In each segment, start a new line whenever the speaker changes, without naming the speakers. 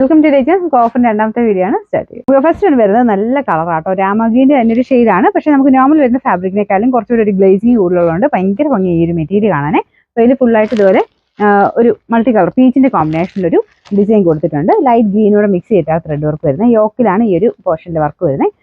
Welcome to ഡേജൻസ്. ഓഫറിന്റെ രണ്ടാമത്തെ video ആണ് start ചെയ്യുന്നത്. ഫസ്റ്റ് ആണ് വരുന്നത് നല്ല കളറാട്ടോ, രാമഗീന്റെ തന്നെ ഒരു ഷെയ്ഡാണ്. പക്ഷെ നമുക്ക് നോർമൽ വരുന്ന ഫാബ്രിക്കിനെക്കാളും കുറച്ചുകൂടി ഒരു ഗ്ലേസിങ് കൂടുതലുള്ളതുകൊണ്ട് ഭയങ്കര ഭംഗി ഈ ഒരു മെറ്റീരിയൽ കാണാനേ. അപ്പോൾ ഇതിൽ ഫുള്ളായിട്ട് ഇതുപോലെ ഒരു മൾട്ടി കളർ പീച്ചിന്റെ കോമ്പിനേഷനിൽ ഒരു ഡിസൈൻ കൊടുത്തിട്ടുണ്ട്. ലൈറ്റ് ഗ്രീനോടെ മിക്സ് ചെയ്തിട്ടാണ് ത്രെഡ് വർക്ക് വരുന്നത്. യോക്കിലാണ് ഈ ഒരു പോർഷനിലെ വർക്ക് വരുന്നത്.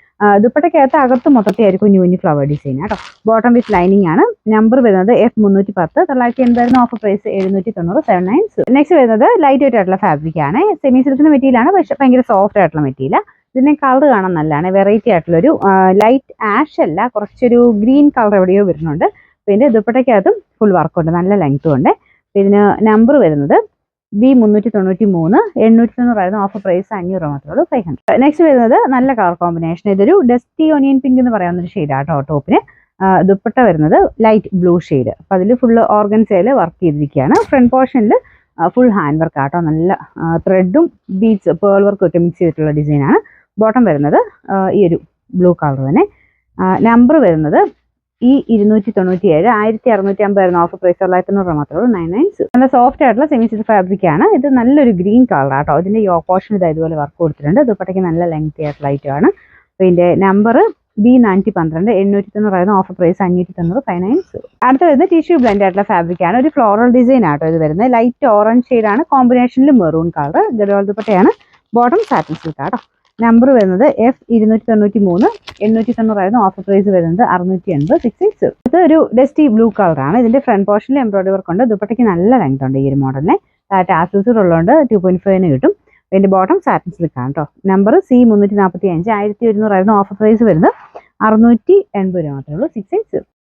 ദുപ്പട്ടയ്ക്കകത്ത് അകത്ത് മൊത്തത്തിലായിരിക്കും കുഞ്ഞു ഫ്ലവർ ഡിസൈൻ കേട്ടോ. ബോട്ടം വിത്ത് ലൈനിങ് ആണ്. നമ്പർ വരുന്നത് F310, 980 ഓഫർ പ്രൈസ് 790 796. നെക്സ്റ്റ് വരുന്നത് ലൈറ്റ് വെയിറ്റ് ആയിട്ടുള്ള ഫാബ്രിക് ആണ്. സെമി സിൽക്കിന്റെ മെറ്റീരിയൽ ആണ്, പക്ഷെ ഭയങ്കര സോഫ്റ്റ് ആയിട്ടുള്ള മെറ്റീരിയൽ. ഇതിന്റെ കളർ കാണാൻ നല്ലതാണ്, വെറൈറ്റി ആയിട്ടുള്ളൊരു ലൈറ്റ് ആഷ് അല്ല, കുറച്ചൊരു ഗ്രീൻ കളർ എവിടെയോ വരുന്നുണ്ട്. പിന്നെ ദുപ്പട്ടയ്ക്കകത്തും ഫുൾ വർക്കുണ്ട്, നല്ല ലെങ്ത്തും ഉണ്ട്. ഇതിന് നമ്പർ വരുന്നത് B393, 890 ഓഫർ പ്രൈസ് 500 മാത്രമേ ഉള്ളൂ, 500. നെക്സ്റ്റ് വരുന്നത് നല്ല കളർ കോമ്പിനേഷൻ. ഇതൊരു ഡസ്റ്റി ഓണിയൻ പിങ്ക് എന്ന് പറയാവുന്ന ഒരു ഷെയ്ഡാട്ടോ ടോപ്പിന്. ദുപ്പട്ട വരുന്നത് ലൈറ്റ് ബ്ലൂ ഷെയ്ഡ്. അപ്പം അതിൽ ഫുള്ള് ഓർഗൻസയിൽ വർക്ക് ചെയ്തിരിക്കുകയാണ്. ഫ്രണ്ട് പോർഷനിൽ ഫുൾ ഹാൻഡ് വർക്ക് ആട്ടോ, നല്ല ത്രെഡും ബീഡ്സ് പേൾ വർക്കും ഒക്കെ മിക്സ് ചെയ്തിട്ടുള്ള ഡിസൈനാണ്. ബോട്ടം വരുന്നത് ഈ ഒരു ബ്ലൂ കളർ തന്നെ. നമ്പർ വരുന്നത് E297, 1650 ഓഫർ പ്രൈസ് 990 മാത്രമേ ഉള്ളൂ, 996. നല്ല സോഫ്റ്റ് ആയിട്ടുള്ള സെമി സിൽക്ക് ഫാബ്രിക് ആണ്. ഇത് നല്ലൊരു ഗ്രീൻ കളർ ആട്ടോ. ഇതിന്റെ പോർഷൻ ഇതുപോലെ വർക്ക് കൊടുത്തിട്ടുണ്ട്. ദുപ്പട്ടയ്ക്ക് നല്ല ലെങ്തി ആയിട്ടുള്ള ഐറ്റം ആണ്. അപ്പോൾ ഇതിന്റെ നമ്പർ B412, 890 ഓഫർ പ്രൈസ് 590, 596. അടുത്ത വരുന്നത് ടിഷ്യൂ ബ്ലെൻഡ് ആയിട്ടുള്ള ഫാബ്രിക് ആണ്. ഒരു ഫ്ലോറൽ ഡിസൈൻ ആട്ടോ ഇത് വരുന്നത്. ലൈറ്റ് ഓറഞ്ച് ഷെയ്ഡ് ആണ്, കോമ്പിനേഷനിൽ മെറൂൺ കളർ. ഗഡോൾ ദുപ്പട്ടയാണ്. ബോട്ടം സാറ്റിൻ സിൽക്ക് ആട്ടോ. നമ്പർ വരുന്നത് F293, 890 ഓഫർ പ്രൈസ് വരുന്നത് 680, 686. ഇത് ഒരു ഡസ്റ്റി ബ്ലൂ കളർ ആണ്. ഇതിന്റെ ഫ്രണ്ട് പോർഷനിൽ എംബ്രോയിഡറി വർക്ക് ഉണ്ട്. ദുപ്പട്ടയ്ക്ക് നല്ല ലെങ്ത് ഉണ്ട് ഈ ഒരു മോഡലിന്. ടാസൽസ് ഉള്ളതുകൊണ്ട് 2.5 കിട്ടും. ഇതിന്റെ ബോട്ടം സാറ്റിൻ സിൽക്ക് ആണ് കേട്ടോ. നമ്പർ C345, 1100 ഓഫർ പ്രൈസ് വരുന്നത് 680 മാത്രമേ ഉള്ളൂ, 686.